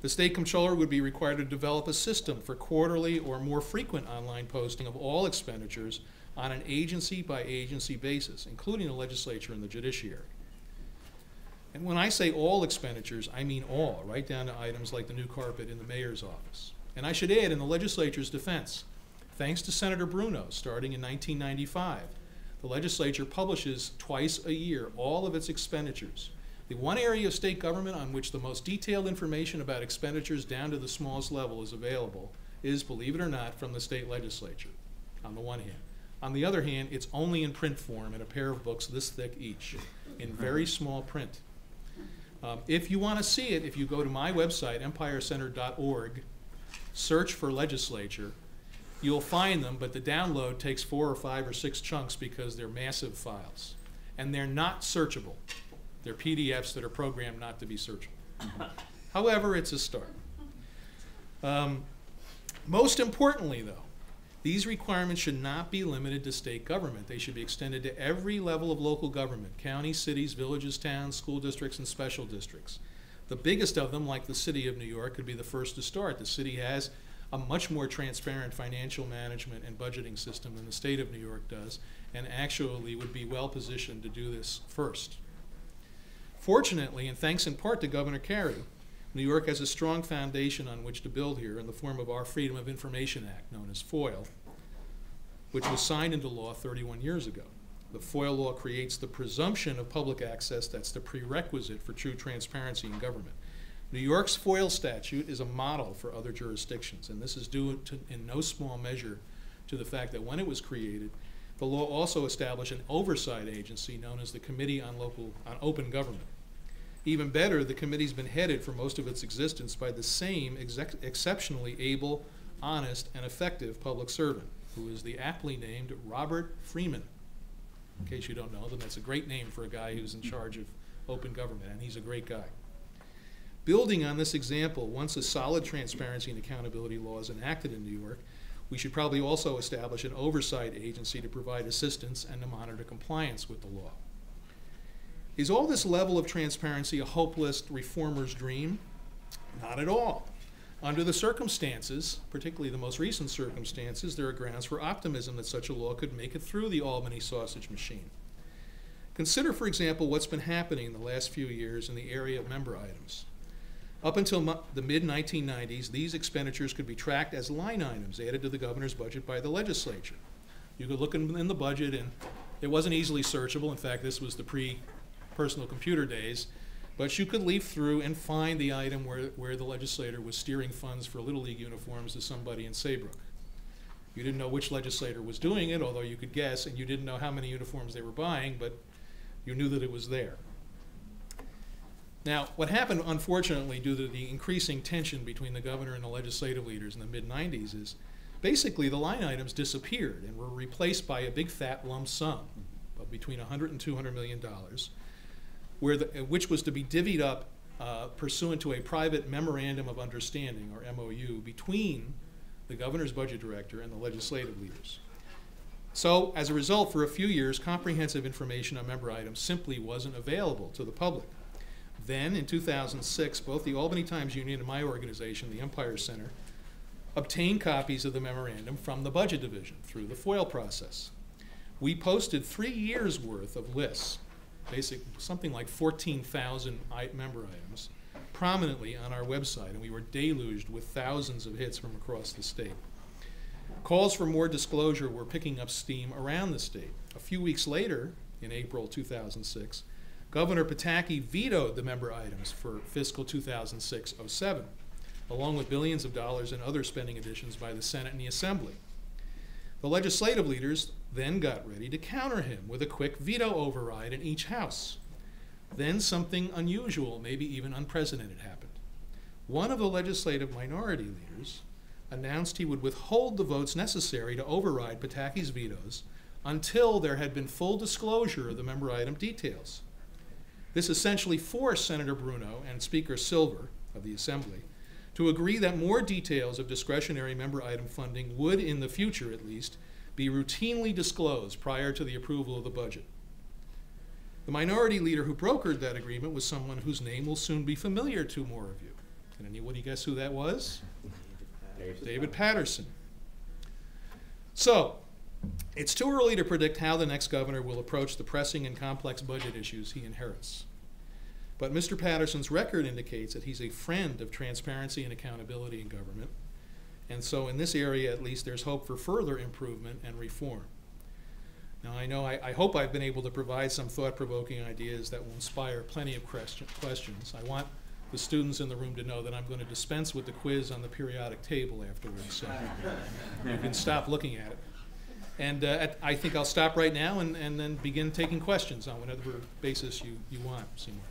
The state comptroller would be required to develop a system for quarterly or more frequent online posting of all expenditures on an agency-by-agency basis, including the legislature and the judiciary. And when I say all expenditures, I mean all, right down to items like the new carpet in the mayor's office. And I should add, in the legislature's defense, thanks to Senator Bruno, starting in 1995, the legislature publishes twice a year all of its expenditures. The one area of state government on which the most detailed information about expenditures down to the smallest level is available is, believe it or not, from the state legislature, on the one hand. On the other hand, it's only in print form in a pair of books this thick each, in very small print. If you want to see it, if you go to my website, empirecenter.org, search for legislature, you'll find them, but the download takes 4 or 5 or 6 chunks because they're massive files. And they're not searchable. They're PDFs that are programmed not to be searchable. However, it's a start. Most importantly, though, these requirements should not be limited to state government. They should be extended to every level of local government: counties, cities, villages, towns, school districts, and special districts. The biggest of them, like the city of New York, could be the first to start. The city has a much more transparent financial management and budgeting system than the state of New York does, and actually would be well positioned to do this first. Fortunately, and thanks in part to Governor Carey, New York has a strong foundation on which to build here in the form of our Freedom of Information Act, known as FOIL, which was signed into law 31 years ago. The FOIL law creates the presumption of public access that's the prerequisite for true transparency in government. New York's FOIL statute is a model for other jurisdictions, and this is due to, in no small measure, to the fact that when it was created, the law also established an oversight agency known as the Committee on Open Government. Even better, the committee's been headed for most of its existence by the same exceptionally able, honest, and effective public servant, who is the aptly named Robert Freeman. In case you don't know, then that's a great name for a guy who's in charge of open government, and he's a great guy. Building on this example, once a solid transparency and accountability law is enacted in New York, we should probably also establish an oversight agency to provide assistance and to monitor compliance with the law. Is all this level of transparency a hopeless reformer's dream? Not at all. Under the circumstances, particularly the most recent circumstances, there are grounds for optimism that such a law could make it through the Albany sausage machine. Consider, for example, what's been happening in the last few years in the area of member items. Up until the mid-1990s, these expenditures could be tracked as line items added to the governor's budget by the legislature. You could look in the budget, and it wasn't easily searchable. In fact, this was the pre-personal computer days. But you could leaf through and find the item where the legislator was steering funds for Little League uniforms to somebody in Saybrook. You didn't know which legislator was doing it, although you could guess, and you didn't know how many uniforms they were buying, but you knew that it was there. Now, what happened, unfortunately, due to the increasing tension between the governor and the legislative leaders in the mid-90s is basically the line items disappeared and were replaced by a big fat lump sum of between $100 and $200 million, which was to be divvied up pursuant to a private memorandum of understanding, or MOU, between the governor's budget director and the legislative leaders. So, as a result, for a few years, comprehensive information on member items simply wasn't available to the public. Then, in 2006, both the Albany Times-Union and my organization, the Empire Center, obtained copies of the memorandum from the Budget Division through the FOIL process. We posted 3 years' worth of lists, something like 14,000 member items, prominently on our website, and we were deluged with thousands of hits from across the state. Calls for more disclosure were picking up steam around the state. A few weeks later, in April 2006, Governor Pataki vetoed the member items for fiscal 2006-07, along with billions of dollars in other spending additions by the Senate and the Assembly. The legislative leaders then got ready to counter him with a quick veto override in each house. Then something unusual, maybe even unprecedented, happened. One of the legislative minority leaders announced he would withhold the votes necessary to override Pataki's vetoes until there had been full disclosure of the member item details. This essentially forced Senator Bruno and Speaker Silver of the Assembly to agree that more details of discretionary member item funding would, in the future at least, be routinely disclosed prior to the approval of the budget. The minority leader who brokered that agreement was someone whose name will soon be familiar to more of you, Can anybody guess who that was? David Patterson. So, it's too early to predict how the next governor will approach the pressing and complex budget issues he inherits. But Mr. Patterson's record indicates that he's a friend of transparency and accountability in government. And so in this area, at least, there's hope for further improvement and reform. Now, I hope I've been able to provide some thought-provoking ideas that will inspire plenty of questions. I want the students in the room to know that I'm going to dispense with the quiz on the periodic table afterwards, so you can stop looking at it. And I think I'll stop right now and then begin taking questions on whatever basis you want, Seymour.